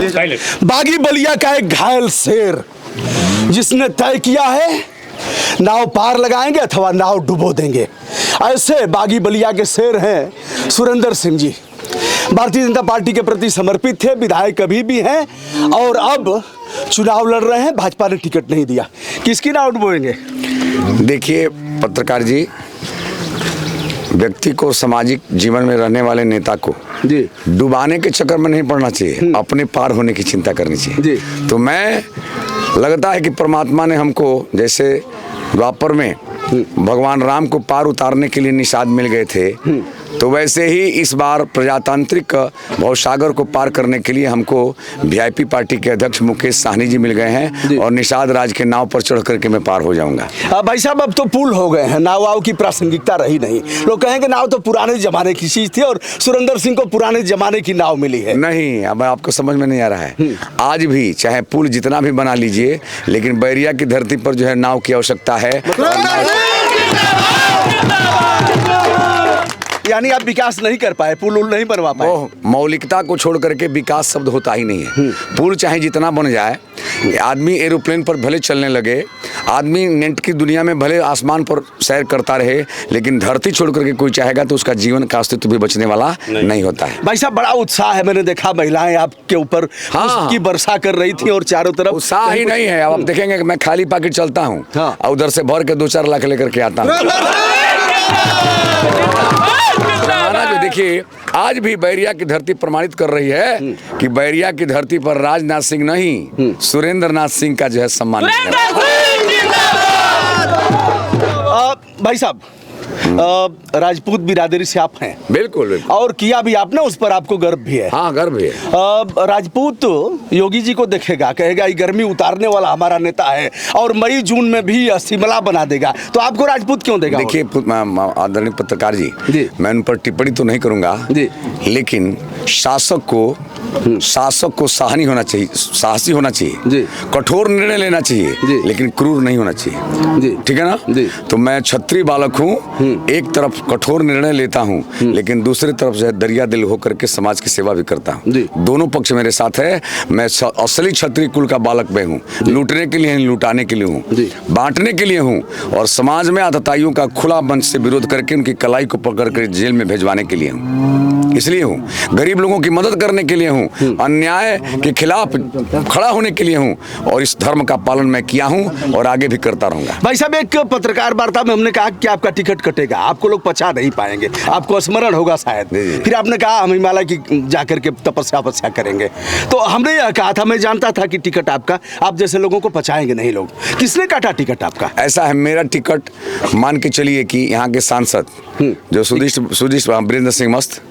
बागी बलिया का एक घायल शेर जिसने तय किया है नाव पार लगाएंगे अथवा नाव डुबो देंगे। ऐसे बागी बलिया के शेर हैं सुरेंद्र सिंह जी। भारतीय जनता पार्टी के प्रति समर्पित थे, विधायक अभी भी हैं और अब चुनाव लड़ रहे हैं। भाजपा ने टिकट नहीं दिया, किसकी नाव डुबोएंगे? देखिए पत्रकार जी, व्यक्ति को सामाजिक जीवन में रहने वाले नेता को जी डुबाने के चक्कर में नहीं पड़ना चाहिए, अपने पार होने की चिंता करनी चाहिए जी। तो मैं लगता है कि परमात्मा ने हमको, जैसे द्वापर में भगवान राम को पार उतारने के लिए निषाद मिल गए थे, तो वैसे ही इस बार प्रजातांत्रिक भवसागर को पार करने के लिए हमको वीआईपी पार्टी के अध्यक्ष मुकेश साहनी जी मिल गए हैं और निषाद राज के नाव पर चढ़ करके मैं पार हो जाऊंगा। भाई साहब, अब तो पुल हो गए हैं, नाव वाव की प्रासंगिकता रही नहीं। लोग कहेंगे नाव तो पुराने जमाने की चीज थी और सुरेंद्र सिंह को पुराने जमाने की नाव मिली है। नहीं, अब आपको समझ में नहीं आ रहा है। आज भी चाहे पुल जितना भी बना लीजिए, लेकिन बैरिया की धरती पर जो है नाव की आवश्यकता है। यानी आप विकास नहीं कर पाए, पुल उल नहीं बनवा पाए। मौलिकता को छोड़ करके विकास शब्द होता ही नहीं है। पुल चाहे जितना बन जाए, आदमी एरोप्लेन पर भले चलने लगे, आदमी नेट की दुनिया में भले आसमान पर सैर करता रहे, लेकिन धरती छोड़ करके कोई चाहेगा तो उसका जीवन का अस्तित्व भी बचने वाला नहीं होता है। भाई साहब, बड़ा उत्साह है, मैंने देखा महिलाएं आपके ऊपर की वर्षा कर रही थी और चारों तरफ उत्साह ही नहीं है। अब आप देखेंगे कि मैं खाली पैकेट चलता हूँ और उधर से भर के 2-4 लाख लेकर के आता हूँ। जो देखिए, आज भी बैरिया की धरती प्रमाणित कर रही है कि बैरिया की धरती पर राजनाथ सिंह नहीं, सुरेंद्र नाथ सिंह का जो है सम्मान। भाई साहब, राजपूत बिरादरी से आप हैं। बिल्कुल, बिल्कुल। और किया भी आपने, उस पर आपको गर्व भी है। हाँ, गर्व है। राजपूत योगी जी को देखेगा, कहेगा ये गर्मी उतारने वाला हमारा नेता है और मई जून में भी शिमला बना देगा, तो आपको राजपूत क्यों देगा? देखिए आदरणीय पत्रकार जी, मैं उन पर टिप्पणी तो नहीं करूंगा, लेकिन शासक को साहनी होना चाहिए, साहसी होना चाहिए, कठोर निर्णय लेना चाहिए, लेकिन क्रूर नहीं होना चाहिए। ठीक है ना? तो मैं क्षत्रिय बालक हूँ, एक तरफ कठोर निर्णय लेता हूँ, लेकिन दूसरी तरफ जो है दरिया दिल होकर के समाज की सेवा भी करता हूँ। दोनों पक्ष मेरे साथ है। मैं असली क्षत्रिय कुल का बालक मैं हूँ। लूटने के लिए, लुटाने के लिए हूँ, बांटने के लिए हूँ, और समाज में आतताइयों का खुला मंच से विरोध करके उनकी कलाई को पकड़ कर जेल में भेजवाने के लिए हूँ, इसलिए हूँ। गरीब लोगों की मदद करने के लिए हूँ, अन्याय के खिलाफ खड़ा होने के लिए हूँ, और इस धर्म का पालन मैं किया हूँ और आगे भी करता रहूंगा। भाई साहब, एक पत्रकार वार्ता में हमने कहा कि आपका टिकट कटेगा, आपको लोग पचा नहीं पाएंगे, आपको स्मरण होगा शायद। फिर आपने कहा हम हिमालय की जाकर के तपस्या करेंगे। तो हमने यह कहा था, मैं जानता था कि टिकट आपका, आप जैसे लोगों को पचाएंगे नहीं लोग। किसने काटा टिकट आपका? ऐसा है, मेरा टिकट मान के चलिए कि यहाँ के सांसद जो सुदिष्ट वीरेंद्र सिंह मस्त,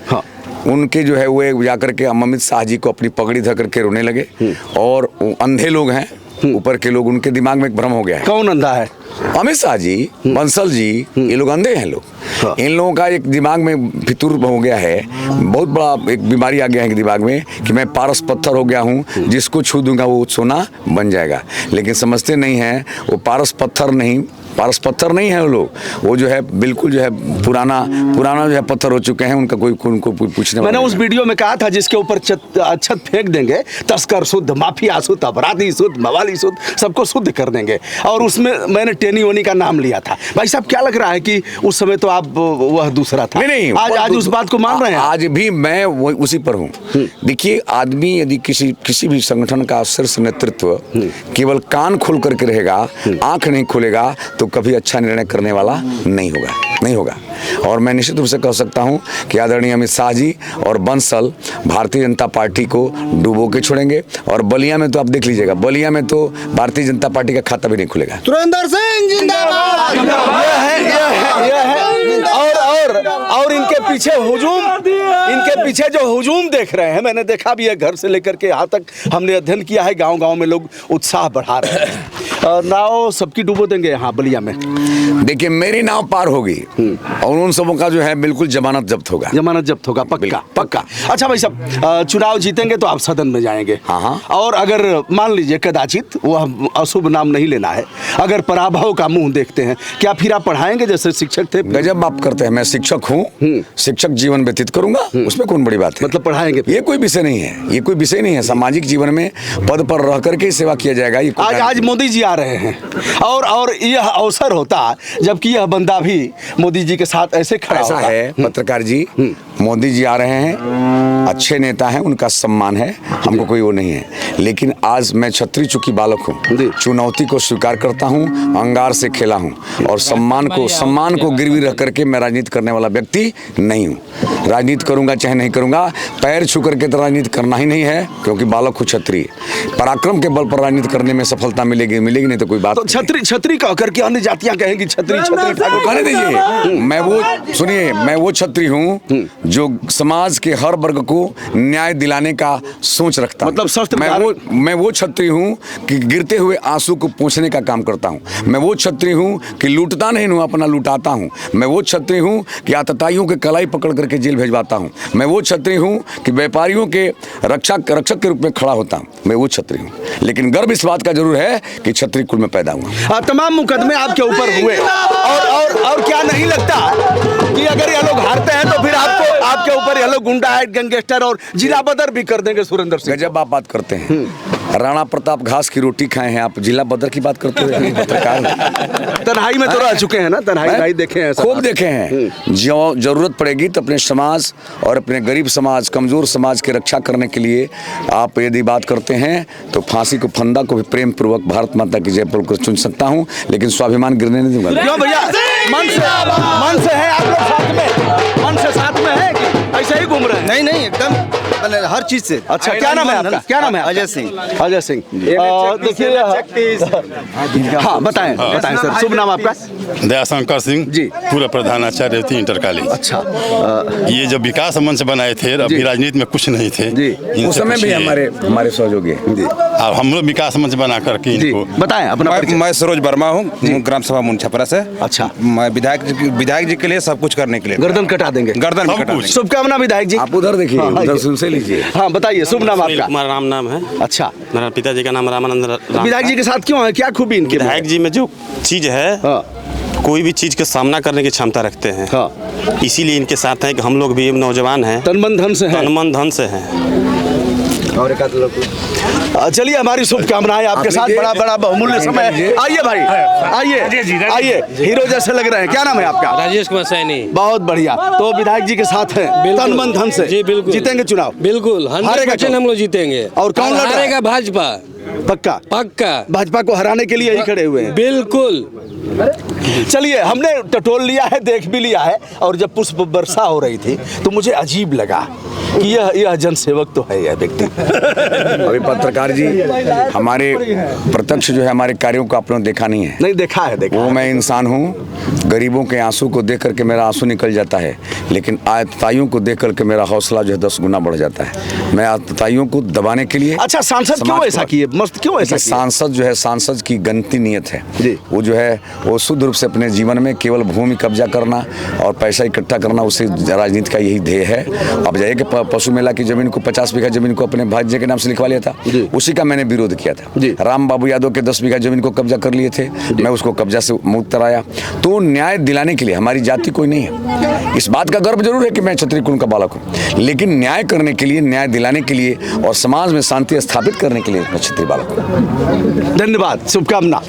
उनके जो है वो जाकर के अमित शाह जी को अपनी पगड़ी धर करके रोने लगे, और अंधे लोग हैं, ऊपर के लोग, उनके दिमाग में एक भ्रम हो गया है। कौन अंधा है? अमित शाह जी, बंसल जी, ये लोग अंधे हैं लोग। इन लोगों का एक दिमाग में फितूर हो गया है, बहुत बड़ा एक बीमारी आ गया है दिमाग में कि मैं पारस पत्थर हो गया हूँ, जिसको छू दूंगा वो सोना बन जाएगा। लेकिन समझते नहीं हैं, वो पारस पत्थर नहीं है वो लोग, वो जो है बिल्कुल जो है पुराना जो है पत्थर हो चुके हैं। उनको पूछने, मैंने उस वीडियो में कहा था जिसके ऊपर छत फेंक देंगे, तस्कर शुद्ध, माफिया शुद्ध, अपराधी शुद्ध, मवाली शुद्ध, सबको शुद्ध कर देंगे, और उसमें मैंने टेनी वोनी का नाम लिया था। भाई साहब, क्या लग रहा है कि उस समय तो आप वह दूसरा था? नहीं, आज उस बात को मान रहे हैं? आज भी मैं उसी पर हूँ। देखिए, आदमी यदि किसी भी संगठन का शीर्ष नेतृत्व केवल कान खोल करके रहेगा, आंख नहीं खोलेगा, तो कभी अच्छा निर्णय करने वाला नहीं होगा। और मैं निश्चित रूप से कह सकता हूं कि आदरणीय अमित शाह जी और बंसल भारतीय जनता पार्टी को डुबो के छोड़ेंगे, और बलिया में तो आप देख लीजिएगा, बलिया में तो भारतीय जनता पार्टी का खाता भी नहीं खुलेगा। सुरेंद्र सिंह जिंदाबाद। और इनके पीछे जो हुजूम देख रहे हैं, मैंने देखा भी है, घर से लेकर के यहाँ तक हमने अध्ययन किया है, गांव में लोग उत्साह बढ़ा रहे हैं। नाव सबकी डुबो देंगे यहाँ बलिया में। देखिए मेरी नाव पार होगी और उन सबों का जो है बिल्कुल जमानत जब्त होगा। जमानत जब्त होगा, पक्का पक्का। अच्छा भाई साहब, चुनाव जीतेंगे तो आप सदन में जाएंगे। हाँ। और अगर मान लीजिए कदाचित वह अशुभ नाम नहीं लेना है, अगर पराभव का मुंह देखते हैं, क्या फिर आप पढ़ाएंगे जैसे शिक्षक थे? गजब बात करते हैं। मैं शिक्षक हूँ, शिक्षक जीवन व्यतीत करूंगा, उसमें कौन बड़ी बात है? मतलब पढ़ाएंगे? ये कोई विषय नहीं है, ये कोई विषय नहीं है। सामाजिक जीवन में पद पर रह करके ही सेवा किया जाएगा। ये आज मोदी जी आ रहे हैं और यह अवसर होता जबकि यह बंदा भी मोदी जी के साथ ऐसे खड़ा ऐसा है पत्रकार जी, मोदी जी आ रहे हैं, अच्छे नेता हैं, उनका सम्मान है, हमको कोई वो नहीं है। लेकिन आज मैं छत्री चुकी बालक हूँ, चुनौती को स्वीकार करता हूँ, अंगार से खेला हूँ और सम्मान को गिरवी रख करके मैं राजनीति करने वाला व्यक्ति नहीं हूँ। राजनीति करूंगा चाहे नहीं करूंगा, पैर छू करके तो राजनीति करना ही नहीं है, क्योंकि बालक हूँ क्षत्रिय। पराक्रम के बल पर राजनीति करने में सफलता मिलेगी नहीं तो कोई बात तो छत्री कह करके अन्य जातियां कहेंगी छत्री ठाकुर। कहने दीजिए, मैं वो छत्री हूँ जो समाज के हर वर्ग को न्याय दिलाने का सोच रखता हूँ। मतलब मैं वो छत्री हूँ कि गिरते हुए आंसू को पोंछने का काम करता हूँ। मैं वो छत्री हूँ कि लूटता नहीं हूँ, अपना लुटाता हूँ। मैं वो छत्री हूँ कि आतताइयों के कलाई पकड़ करके जेल भेजवाता हूँ। मैं वो छत्री हूँ कि व्यापारियों के रक्षक के रूप में खड़ा होता हूँ। मैं वो छत्री हूँ, लेकिन गर्व इस बात का जरूर है कि छत्री कुल में पैदा हुआ। तमाम मुकदमे आपके ऊपर हुए और क्या नहीं लगता कि अगर ये लोग हारते हैं तो फिर आपके ऊपर ये लोग गुंडा है, गैंगस्टर और जिला बदर भी कर देंगे? सुरेंद्र सिंह, गजब आप बात करते हैं। राणा प्रताप घास की रोटी खाए हैं, आप जिला बदर की बात करते हुए पत्रकार। तन्हाई में तो रह चुके हैं ना, तन्हाई देखे हैं, खूब देखे हैं। जो जरूरत पड़ेगी तो अपने समाज और अपने गरीब समाज, कमजोर समाज की रक्षा करने के लिए आप यदि बात करते हैं तो फांसी को, फंदा को भी प्रेम पूर्वक भारत माता की जय बोलकर चुन सकता हूँ, लेकिन स्वाभिमान गिरने नहीं दूंगा। क्यों भैया, मन से है आप लोग साथ में? मन से साथ में है कि ऐसे ही घूम रहे हैं? नहीं एकदम हर चीज से। अच्छा, क्या नाम है आपका? क्या नाम है? अजय सिंह। अजय सिंह, देखिए, हाँ बताएं सर, शुभ नाम आपका? दयाशंकर सिंह जी, पूर्व प्रधानाचार्य थी इंटर कॉलेज। अच्छा, ये जब विकास मंच बनाए थे, अभी राजनीति में कुछ नहीं थे जी, उस समय भी हमारे सहयोगी जी, अब हम लोग विकास मंच बना करके इनको बताएं अपना। मैं सरोज वर्मा हूँ, ग्राम सभा मुंछपरा से। अच्छा, मैं विधायक जी के लिए सब कुछ करने के लिए गर्दन कटा देंगे। शुभकामना विधायक जी। आप उधर देखिए, उधर सुन से लीजिए। हाँ बताइए, शुभ नाम आपका? कुमार राम नाम है। अच्छा, मेरा पिताजी का नाम रामानंद राम। विधायक जी के साथ क्यों है, क्या खूबी इनके? विधायक जी में जो चीज है, कोई भी चीज का सामना करने की क्षमता रखते हैं। इसीलिए इनके साथ हैं कि हम लोग भी नौजवान हैं, तन मन धन से हैं। और एक लोग चलिए, हमारी शुभकामनाएं आपके साथ। बड़ा बहुमूल्य समय है। आइए भाई, आइए, हीरो जैसे लग रहे हैं। क्या नाम है आपका? राजेश कुमार सैनी। बहुत बढ़िया। तो विधायक जी के साथ हैं, तन मन धन से। जी बिल्कुल, जीतेंगे चुनाव? बिल्कुल, 100% हम लोग जीतेंगे। और कौन हारेगा? भाजपा। पक्का भाजपा को हराने के लिए ही खड़े हुए हैं। बिल्कुल। चलिए, हमने टटोल लिया है, देख भी लिया है, और जब पुष्प वर्षा हो रही थी तो मुझे अजीब लगा कि यह जनसेवक तो है यह व्यक्ति। अभी पत्रकार जी, हमारे प्रत्यक्ष जो है हमारे कार्यों को आप लोगों ने देखा नहीं है। नहीं देखा है। वो मैं इंसान हूँ, गरीबों के आंसू को देख करके मेरा आंसू निकल जाता है, लेकिन आतताइयों को देख करके मेरा हौसला जो है 10 गुना बढ़ जाता है। मैं आतताइयों को दबाने के लिए। अच्छा, सांसद क्यों ऐसा किए? मस्त क्यों ऐसा? सांसद जो है, सांसद की गंती नियत है जी। वो जो है वो शुद्ध रूप से अपने जीवन में केवल भूमि कब्जा करना और पैसा इकट्ठा करना, उसे राजनीति का यही ध्येय है। अब जाइए कि पशु मेला की जमीन को 50 बीघा जमीन को अपने भाई के नाम से लिखवा लिया था, उसी का मैंने विरोध किया था। राम बाबू यादव के 10 बीघा जमीन को कब्जा कर लिए थे, मैं उसको कब्जा से मुक्त कराया। तो न्याय दिलाने के लिए हमारी जाति कोई नहीं है। इस बात का गर्व जरूर है कि मैं क्षत्रिय कुल का बालक हूँ, लेकिन न्याय करने के लिए, न्याय दिलाने के लिए और समाज में शांति स्थापित करने के लिए मैं क्षत्रिय बालक हूँ। धन्यवाद, शुभकामना।